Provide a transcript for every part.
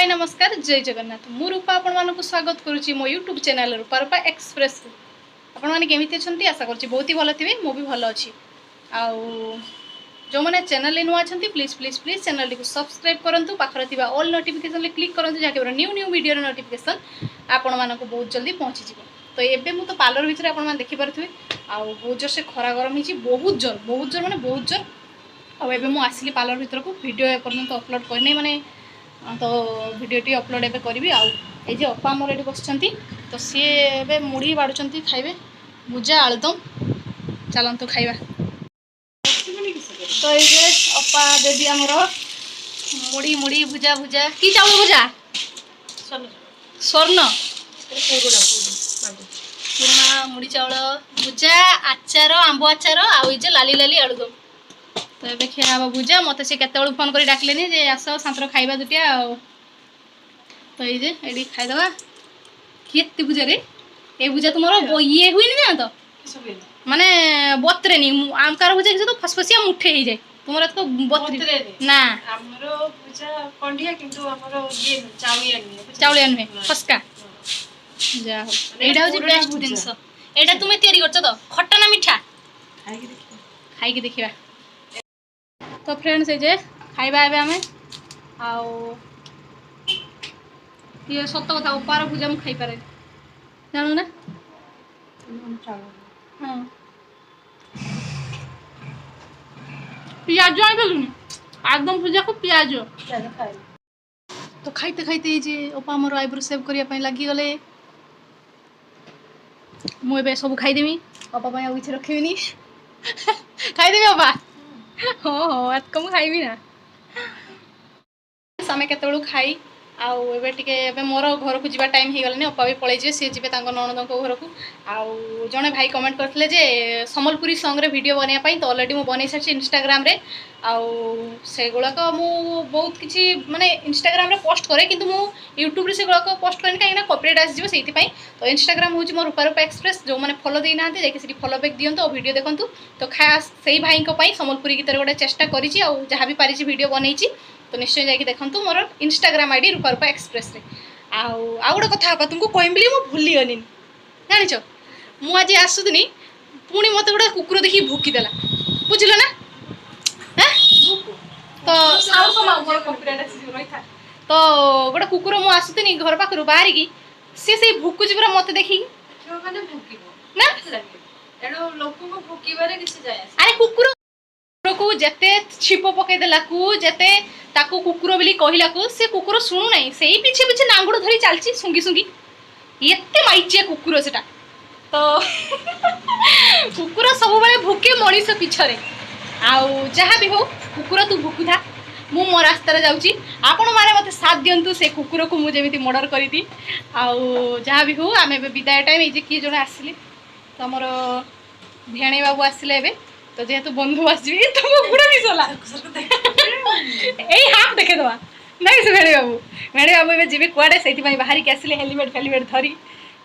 नमस्कार जय जगन्नाथ मु रूपा आपण मानक स्वागत करुच्ची मो यूट्यूब चैनल रूपा रूपा एक्सप्रेस आपण मैंने केमी अच्छा आशा करुच्ची बहुत ही भल थे मु भी भल अच्छी जो मैंने चैनल नुआ अच्छा प्लीज प्लीज प्लीज चैनल को सब्सक्राइब करूँ पाखर ऑल नोटिफिकेशन क्लिक करूँ जहाँकि न्यू न्यू वीडियो नोटिफिकेशन आपण मानक बहुत जल्दी पहुँची तो एबे मु तो पार्लर भितर आपण देखिपे बहुत जोर से खरा गरम हो बहुत जोर माने बहुत जोर आबे मु आसली पार्लर भितर को वीडियो एपर्यंत अपलोड करनी माने तो वीडियोटी अपलोड एवं करी आउ अपा मोर ये बस तो सी ए मुढ़ी बाड़ुंट खाइबे भुजा आलुदम चलतु खाइबा तो ये अपा देवी आमर मुढ़ी मुढ़ी भुजा भुजा कि चाउल भुजा स्वर्ण पुराणा मुढ़ी चाउल भुजा आचार आंब आचार आउ लाली लाली आलुदम तो ये खिया भुजा मत से केत फोन कर डाकिले जे आस सांतर खाइबा दुटिया तो ये खाईदे किए भुजा रे ये भुजा तुम ये हुई ना तो माने बतरे नहीं आमकार भुजा किसी तो फसफसिया मुठे ही जाए तुम तो बतरे ना चाउलिया नुहे फसका जा यहाँ हूँ बेस्ट जिनस यहाँ तुम्हें तैयारी कर तो खट्टा ना मिठा खाई देखा तो फ्रेंड्स ये खाइबा एबे आमे आउ ये सत कथा उपार भुजा मुझे खाई पारे जानू ना हाँ पियाज आई पेलुनी एकदम भुजा को पियाज तो खाइते खाइते जे उपा मोर आईब्रो सेव करने लगी गले मुझे सब खाईदेमी अपा किसी रखी खाईदेवी अपा हाँ हाँ आज कम खाइबी ना आम केतु खाई आउ मोर घर को जावा टाइम हो गलानी अपा भी पलैजे सी जी नणद घर को आउ जड़े भाई कमेंट करते जे सम्बलपुरी सॉन्ग रे वीडियो बनाई तो अलरेडी मुझे बन सारी इंस्टाग्राम रे आउ से गुड़ाक मु बहुत किसी माने इंस्टाग्राम रे पोस्ट करे किंतु मु यूट्यूब रे से गुड़ाक पोस्ट करनी कहीं कॉपीराइट आसीजो से तो इंस्टाग्राम हूँ मो रूपा रूपा एक्सप्रेस जो मैंने फॉलो देना जाकि फॉलो बैक दिंतु और वीडियो देखूँ तो खास से भाई सम्बलपुरी गीत गोटे चेष्टा करी जहाँ भी पारी वीडियो बनई तो निश्चय जाकि देखूँ मोर इंस्टाग्राम आईडी रूपा रूपा एक्सप्रेस रे आउ गोटे कथा तुमको कहम बोली मुझे भूलीगनी जाच मुझे आसुनी पुणी मत गोटे कुकुर देखिए भूकीदेला बुझल ना तो गोटे कुकुर मुझे आसुनी घर पाखर बाहरिकी सी से भुकुची पूरा मत देखी ना अरे कुकुर को जेते छिप पकईदेला को जेते ताकू कुकुर बोली कहला को से कुकुर शुणु ना से पीछे पीछे नांगुड़ धरी चलती सुंगी सुंगी एते माइचिया कुकुर सेटा तो कुकुर सब बेले भुके मनीष पिछरे आउ जहाँ भी हो कुकुर तू भुकु था मु मो रास्तार जाऊँगी आपण मैंने मत साथ दिंतु से कुकुर को मुझे मर्डर करी आउ जहाँ भी हो आम विदाय टाइम ये किए जड़े आसिले तो आमर भेणे बाबू आसिले एबे तो जेहेतु बंधु आसबी तो कुकुर भी चला यही हाथ देखेदवा नहीं से भेणे बाबू ए जी कुआड़े से बाहर की आसिले हेलमेट फेलमेट धरी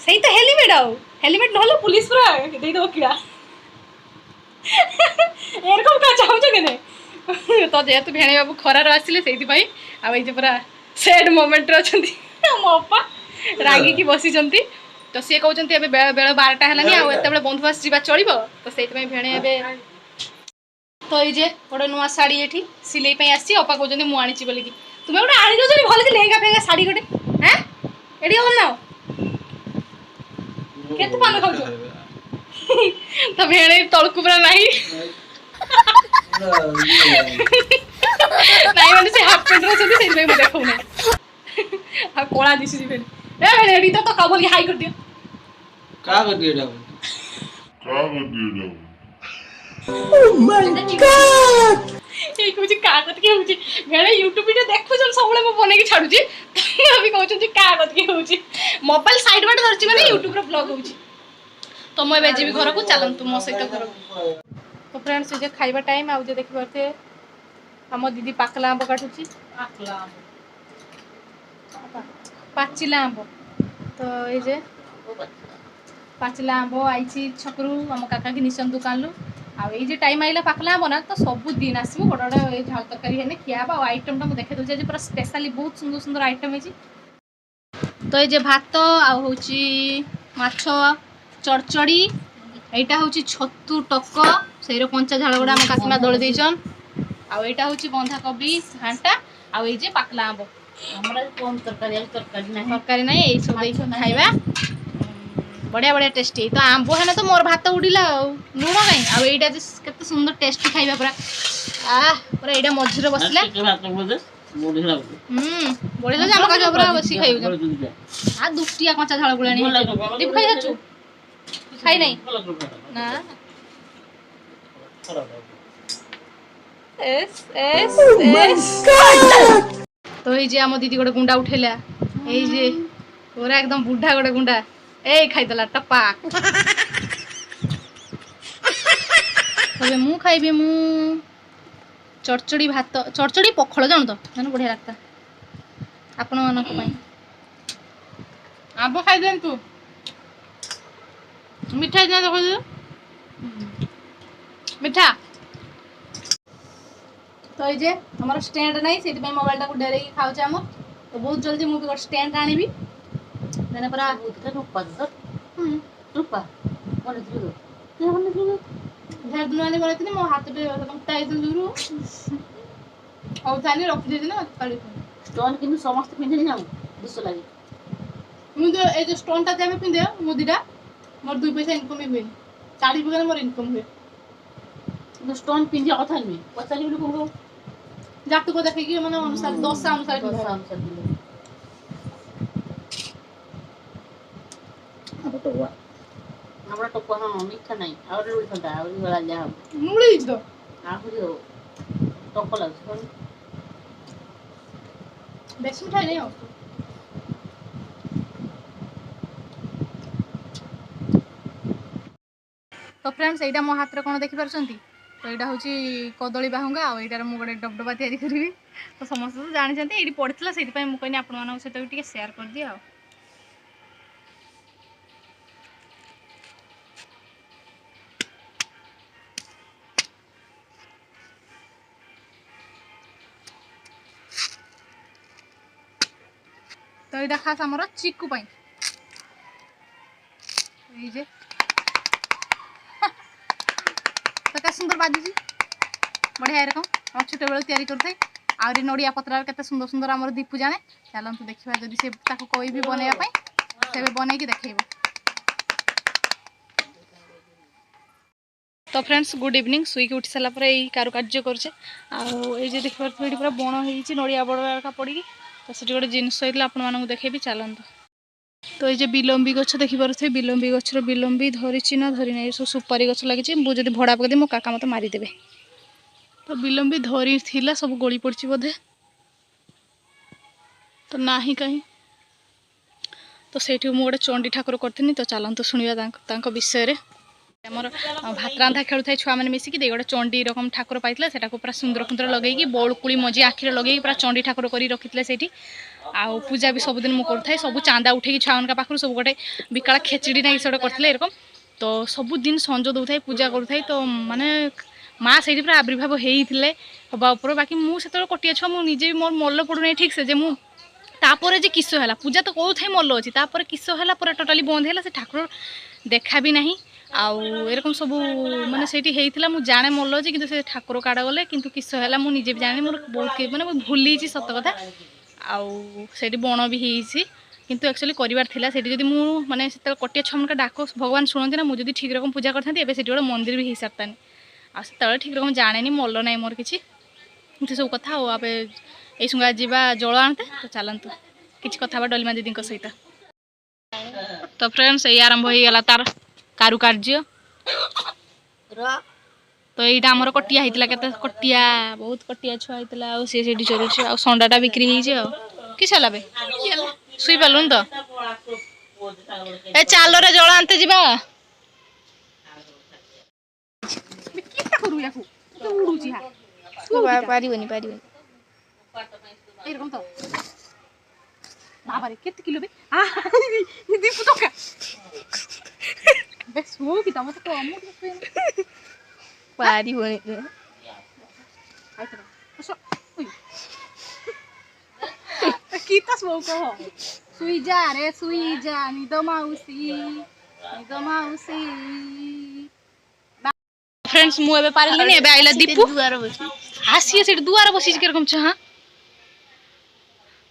से तो हेलमेट आउ हेलमेट ना पुलिस पूरा देदेव किड़ा एरकम क्या चाहूच के तो जेहेतु भेणे बाबू खरार आसिले से पूरा सैड मोमेंट अच्छा मो अपा रागिकी बसी तो सी कहते बेल 12टा है बंधु आस जा चलो तो से भेणे ए तो ये गोटे नुआ शाढ़ी ये सिलाई आसी अपा कहते मुझे आनी बोलिक तुम्हें गोटे आनी दे भल कि लेहेंगा फेंगा शाढ़ी गोटे हाँ एटी भल ना केते पान खाऊ तो भेणे तलकू पूरा नहीं नहीं मैंने से हाफ पेंट रही से देखो हाँ कला दिशुची भेणे एडी तो का बोल हाई कर दियो का कर दियो Oh my God! ये कुछ कागज के होची मेरे YouTube वीडियो देखो जब सबले मो बने के छाडू छी अभी कहउ छी कागज के होची मोबाइल साइड में धरची माने YouTube रे ब्लॉग होची तो मैं बेजी भी घर को चलन तुम मो सहित घर तो फ्रेंड्स जे खाइबा टाइम आ जे देखि परते हम दीदी पाकला आंब काटुची पाचिला आंब तो ये जे पाचिला आंब आईची छकरू हम काका की निशन दुकान लु ये टाइम आइला पाकला हम ना तो सब दिन आसबो बड़ बड़ झाल तरकारी हेने खिया और आइटम मुझे देखे दूसरी पूरा स्पेशली बहुत सुंदर सुंदर आइटम है। तो ये भात आउची माछ चड़चड़ी यहाँ हूँ छतु टक से कंचा झाड़ गुड़ा आम काकीमा दली देचन आईटा हूँ बंधाकोबी घांटा आई जे पाकला आंब तरकारी ना यही सब खाइबा बढ़िया बढ़िया टेस्टी तो आंब है तो मोर भात उड़िला लुण कहीं आईटा केते सुंदर टेस्टी खाइबा पूरा पूरा यहाँ मझे बसला बढ़िया जाम का पूरा बसी खाइबा दुटिया कंचा झाड़ गुड़ा दीप खाई जाचु खाई नहीं ना एस एस एस तो ये आम दीदी गोटे गुंडा उठेला ये पूरा एकदम बुढ़ा गोटे गुंडा ए खाईदेला टपा तबे मु खाइबे मु चड़चड़ी भात चड़चड़ी पखड़ जान तो जान बढ़िया लगता आपण मानक पई आंब खाई देन तू मिठाई दे देखो मिठा तो ये हमारा स्टैंड नहीं से मोबाइल टाक डेरे खाऊे आम तो बहुत जल्दी मुझे गोटे स्टैंड आनी देने पूरा दिन आनी बोलती मो हाथ दूर औनी रखी ना स्टोन किंतु समस्त पिंधे जाऊ दुस लगे मुझे जो स्टोन टा जब पिंधे मुदीटा मोर 2 पैसा इनकम हुए साड़ी पकड़े मोर इनकम हुए स्टोन पिंधे कथा नुहे पचारि लोक जातक देखिए मैंने अनुसार दशा अनुसार हमरा टोक हाँ मीठा नहीं आउरी उठता आउरी वाला जा मुड़ी तो आउरी टोक लग बेसी मिठाई नहीं हो तो फ्रेंड्स यहाँ मो हाथ में कौन देखिपार तो यहाँ हूँ कदली बाहुंगा आईटार मुझे गोटे डबडबा तैयारी करी तो समस्त तो जानते ये पड़ता से मुझे आपण सहित भी शेयर कर दिए तो यहाँ खास आमर चिकू पाई ये तो क्या सुंदर बाजुची बढ़िया रकम हम छोट बेलू तैयारी करते आहरी नड़िया पत्रार केते सुंदर सुंदर आमर दीपू जाने चलतु देखा जदि से कही भी बनवाई से बनईकी देखेब। तो फ्रेंड्स गुड इवनिंग सुईकी उठी सारापर यही कारुकार्य करे आए देखिए ये पूरा बण हो नड़िया बड़ा पड़ी तो से गोटे जिनस होता आपको देखेबी चलतु तो ये बिलम्बी गछ देखिपे बिलम्बी गचर बिलम्बी धरी ना धरी ना सब सुपारी गछ लगी मुझे भड़ा पकदी मो काका मत मारिदेवे तो बिलम्बी धरी थिला सब गली पड़ी बोधे तो ना ही कहीं तो से गोटे चंडी ठाकुर करथिनी तो चलतु शुणा विषय आमर भात रांधा खेलु था छुआ मैंने मिसिकी गोटे चंडी रकम ठाकुर पाइला से पूरा सुंदर सुंदर लगे बौलकुड़ी मझी आखिरे लगे पूरा चंडी ठाकुर कर रखी से आउ पूजा भी सबुदिन मुझे करूँ सब चांदा उठे छुआ पाखु सब गोटे बिकाला खेचड़ी ना किसी करते एरकम तो सबुदिन संज दौथा पूजा करूँ तो माने माँ से पूरा आविर्भाव होते हवा उपर बाकी मुझे कटिया छुआ मुझे मोर मल पड़ूना ठीक से तापर जे किस है पूजा तो कौन थे मल अच्छी तापर किस है पूरा टोटाली बंद है से ठाकुर देखा भी नहीं आउ एरकम सब माने सेठी हेइथिला मु जाने मल अच्छी कि से ठाकुर काड़ गले कि किस है मुझे भी जाने मोर बहुत माने भूली सत कथा आउ से बण भी होती किंतु एक्चुअली करार थिला सेठी जदी मु माने से कटिया छमका डाक भगवान शुणती ना मुझे ठीक रकम पूजा करते एवं से गोटे मंदिर भी हो सारतानी आ से ठीक रकम जाने मल ना मोर कि सब कथा आबे ये सुंगा जीवा जल आनते तो चलतु किसी कथा डलिमा दीदी सहित तो फ्रेंड्स ये आरंभ हो गला तार कारुकार्य तो यहाँ आमर कटिया होता के कटिया बहुत कटिया छुआ होता सी चलुचे आ संडाटा बिक्री किस है शुई पालुन तो ए चाल रे जल आनते जीवा पारिबनी तो बाबा रे केते किलो बे दीपू तो का बे स्मो की तमत तो अमु पारी होने किता स्मोक हो सुई जा रे सुई जा निद माउसी फ्रेंड्स मु एबे पारिलिनी एबे आइला दीपू दुआर बसी हासिए से दुआर बसी के रकम छ हां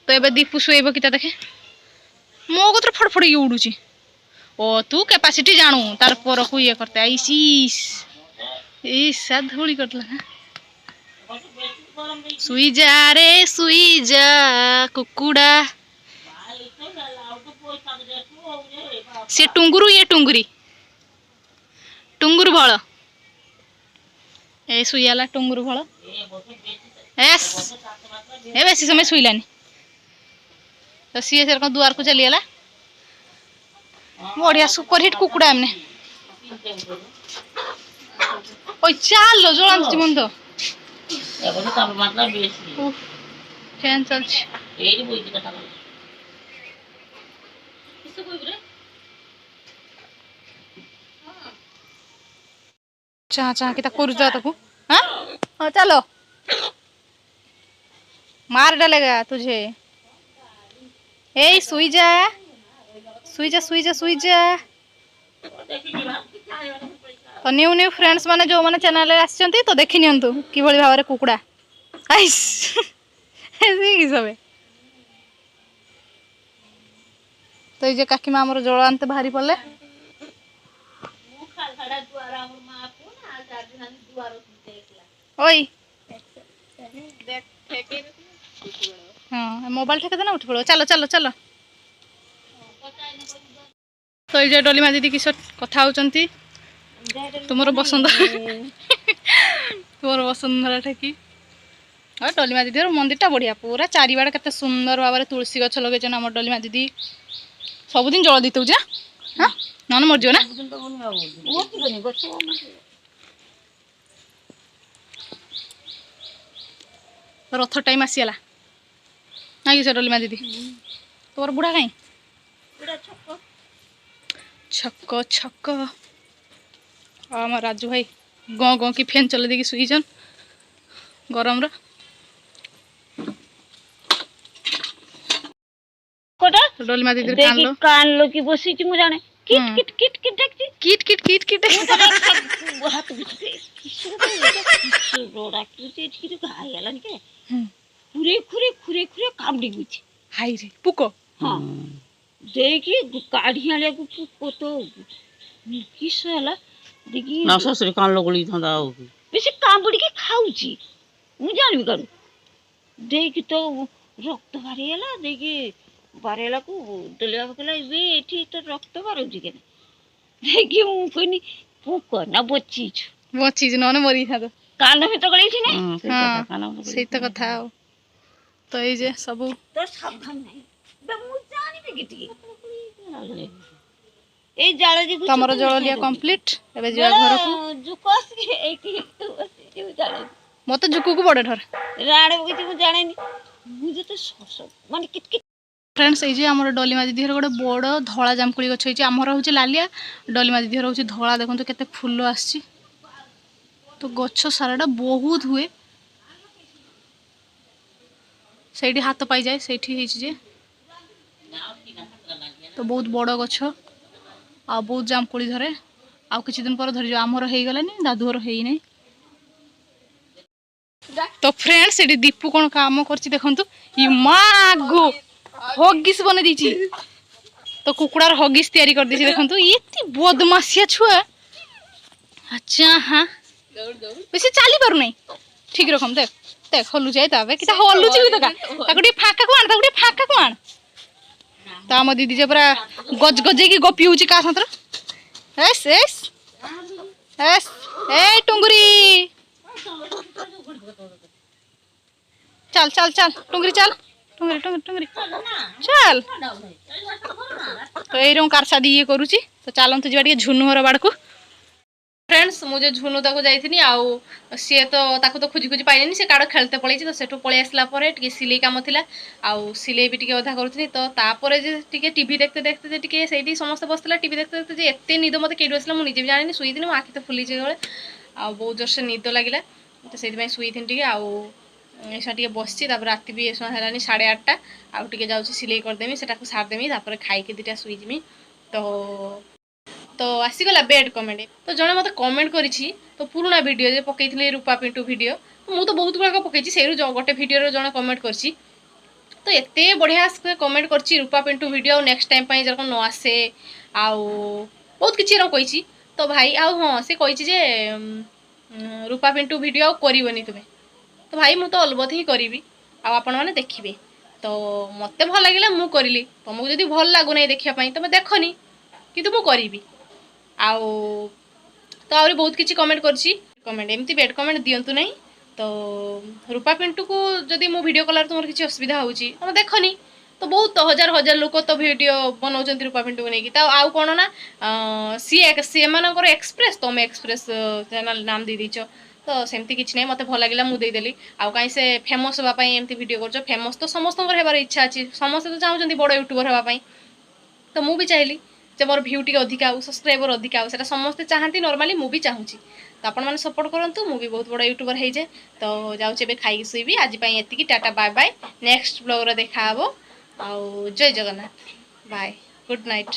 तो एबे दीपू सोइबो किता देखे मो कतर फड़फड़ ये उडुची ओ तू कैपेसिटी जानू तार पर को ये करते आईसीस इस धूली करला सुई जा कुकुड़ा से टुंगुरु ये टुंगुरी टुंगुरु भल ए सुईला टुंगुरु भल एस ए बेसी समय सुईलानी तो सी से दुआर को चलीगला बढ़िया सुपरहिट कुकुड़ा हमने ओई चाल लो जोलान मन तो एबो तापमात्रा बेसी फैन चलछि एई बोइति कथा किसे कोइ रे चा चा किता करू तू हां हां चलो मार डालेगा तुझे ए सुई जा तो न्यू न्यू फ्रेंड्स माने जो माने चैनल आछंती तो देखि नियंतु कि भली भाबरे कुकुड़ा आइस ऐसे कि सबे तो ये जे काकी मा हमर जळ आनते भारी पड़ले ओई देख फेके हां मोबाइल ठेके देना उठ पड़ो चलो चलो चलो तो ये डोली मा दीदी किस कथा होचंती तुमर वसुंधरा ठेकी और डोली मा दीदी मंदिर टा बढ़िया पूरा चारिबाड़ केते सुंदर भाव तुलसी गछ लगे आम डोली मा दीदी सबुदिन जल दी जा हाँ नन मरज ना रथ टाइम आसीगला ना कि डोली मा दीदी तोर बुढ़ा कहीं छक छक आम राजू भाई गँ गँ की फैन चल देकी सुईचन गरम डोली मा दीदी कान लो की बसी मु जाने किट किट किट किट देखती किट किट किट किट हाथ बिछे किसु रोड़ा किसे ठीक घाय आला के खुरे खुरे खुरे खुरे कामडी गुछ हाय रे पुको हां देखी काढ़ी आले को पुको तो किस हला देखी ना ससुर कान लगली थंदा हो बेसी कामडी के खाउची मु जानबी करू देखी तो रक्त बारी आला देखी बारेला को डलिया बकला बे एठी तो रक्त बारुची के देखी मु कोनी पुको ना बच्ची न मरी था तो कान में तो गली थी ने हां सही तो कथा हो तो ये जे सब तो सावधान नहीं बे मु जानी बे किटी ए जाळे जी तमरो जळ लिया कंप्लीट एबे जिया घर को जुकस के एक जो जाळे मते जुकु को बडे ठर राणे बगती मु जाने नी मु जते सस माने किट किट फ्रेंड्स ये जे हमर डोली मा दीदी गोटे बड़ धला जामकुड़ी गछ होइछि हमर होछि लालिया डोली मा दीदी होछि धला देखंतु केते फूल आछि तो गछ साराटा बहुत हुए सेठी हाथ पाई जाए सेठी होइछि जे तो बहुत बड़ गछ आ बहुत जामकुड़ी धरे आ किछि दिन पर धरि जो हमर हेइ गलानी दादुर हेइ नै तो फ्रेंड्स एडी दीपू कोन काम करछि देखंतु ई मागो हगिस बने दीची तो कुकुड़ार हगिस तैयारी कर दीची देखंतु एती बदमाशिया छुआ अच्छा हां बेसी चाली पारु नै ठीक रकम देख देख हलु जाय ताबे किता हलु ची तका ताकडी फाका को आण ता म दीदी जे पूरा गज गजे की गपी होची का संतर एस एस एस ए टुंगरी चल चल चल टुंगरी चल टुंगरी टुंगरी टुंगरी चल तो ये कारसा दी ये करूची तो चलतु जा झुनु हर बाड़ को फ्रेंड्स मुझे झुनु ताको जाइथिनी आउ सी तो ताको तो खोजी खोजी पाइलेनी से काड़ खेलते पळैछि तो सेठो पळै आसला परे टिके सिलाई काम थिला आउ सिलाई भी टिके अधा करूथनी तो तापरे जे टिके टीवी देखते देखते जे टिके सेठी समस्त बसतला टीवी देखते देखते जे एते निद मते केडु आसला मु निजे भी जानिनी सुई दिने मो आखि तो फुली जे गळे ଆଉ ବହୁତ ଜୋରସେ ନିଦ ଲାଗିଲା ତ ସେଇଥିପାଇଁ ଶୋଇଥିଲି ଟିକେ ଆଉ ଏଇସା ଟିକେ ବସିଛି ତାପରେ ରାତି ବି ଏସା ହେଲାନି 8:30 ଆଉ ଟିକେ ଯାଉଛି ସିଲେଇ କରିଦେମି ସେଟାକୁ ସାରିଦେମି ତାପରେ ଖାଇକି ଦୁଇଟା ଶୋଇଯିମି ତ ଆସିଗଲା ବେଡ୍ କମେଣ୍ଟ ତ ଜଣେ ମୋତେ କମେଣ୍ଟ କରିଛି ତ ପୁରୁଣା ଭିଡ଼ିଓ ଯେ ପକେଇଥିଲି ରୂପା ପିଣ୍ଟୁ ଭିଡ଼ିଓ ମୁଁ ତ ବହୁତ ଗୁଡ଼ାକ ପକେଇଛି ସେଇରୁ ଗୋଟେ ଭିଡ଼ିଓରେ ଜଣେ କମେଣ୍ଟ କରିଛି ତ ଏତେ ବଢ଼ିଆ କମେଣ୍ଟ କରିଛି ରୂପା ପିଣ୍ଟୁ ଭିଡ଼ିଓ ଆଉ ନେକ୍ସଟ ଟାଇମ୍ ପାଇଁ ଯେରକମ ନ ଆସେ ଆଉ ବହୁତ କିଛି ଏରକମ କହିଛି ତ ଭାଇ ଆଉ ହଁ ସେ କହିଛି ଯେ ରୂପା ପିଣ୍ଟୁ ଭିଡ଼ିଓ ଆଉ କରିବନି ତୁମେ ତ ଭାଇ ମୁଁ ତ ଅଲବତ ହିଁ କରିବି ଆଉ ଆପଣମାନେ ଦେଖିବେ ତ ମୋତେ ଭଲ ଲାଗିଲା ମୁଁ କରିଲି ତମକୁ ଯଦି ଭଲ ଲାଗୁନାହିଁ ଦେଖିବା ପାଇଁ ତମେ ଦେଖନି କିନ୍ତୁ ମୁଁ କରିବି ଆଉ ତ ଆହୁରି ବହୁତ କିଛି କମେଣ୍ଟ କରିଛି କମେଣ୍ଟ ଏମିତି ବେଡ୍ କମେଣ୍ଟ ଦିଅନ୍ତୁ ନାହିଁ ତ ରୂପା ପିଣ୍ଟୁକୁ ଯଦି ମୁଁ ଭିଡ଼ିଓ କଲାରୁ ତୁମର କିଛି ଅସୁବିଧା ହେଉଛି ତମେ ଦେଖନି ତ ବହୁତ ହଜାର ହଜାର ଲୋକ ତ ଭିଡ଼ିଓ ବନାଉଛନ୍ତି ରୂପା ପିଣ୍ଟୁକୁ ନେଇକି ତ ଆଉ କ'ଣ ନା ସେମାନଙ୍କର ଏକ୍ସପ୍ରେସ୍ ତମେ ଏକ୍ସପ୍ରେସ୍ ଚ୍ୟାନେଲ୍ ନାମ ଦେଇଦେଇଛ ତ ସେମିତି କିଛି ନାହିଁ ମୋତେ ଭଲ ଲାଗିଲା ମୁଁ ଦେଇଦେଲି ଆଉ କାହିଁ ସେ ଫେମସ୍ ହେବା ପାଇଁ ଏମିତି ଭିଡ଼ିଓ କରୁଛ ଫେମସ୍ ତ ସମସ୍ତଙ୍କର ହେବାର ଇଚ୍ଛା ଅଛି ସମସ୍ତେ ତ ଚାହୁଁଛନ୍ତି ବଡ଼ ୟୁଟ୍ୟୁବର ହେବା ପାଇଁ ତ ମୁଁ ବି ଚାହିଁଲି ଯେ ମୋର ଭ୍ୟୁ ଟିକେ ଅଧିକା ଆଉ ସବସ୍କ୍ରାଇବର ଅଧିକା ଆଉ ସେଟା ସମସ୍ତେ ଚାହାନ୍ତି ନର୍ମାଲି ମୁଁ ବି ଚାହୁଁଛି ତ ଆପଣମାନେ ସପୋର୍ଟ କରନ୍ତୁ ମୁଁ ବି ବହୁତ ବଡ଼ ୟୁଟ୍ୟୁବର ହେଇଯାଏ ତ ଯାଉଛି ଏବେ ଖାଇକି ଶୋଇବି ଆଜି ପାଇଁ ଏତିକି ଟାଟା ବାଏ ବାଏ ନେକ୍ସଟ ବ୍ଲଗ୍ରେ ଦେଖାହେବ ଆଉ ଜୟ ଜଗନ୍ନାଥ ବାଏ ଗୁଡ୍ ନାଇଟ୍।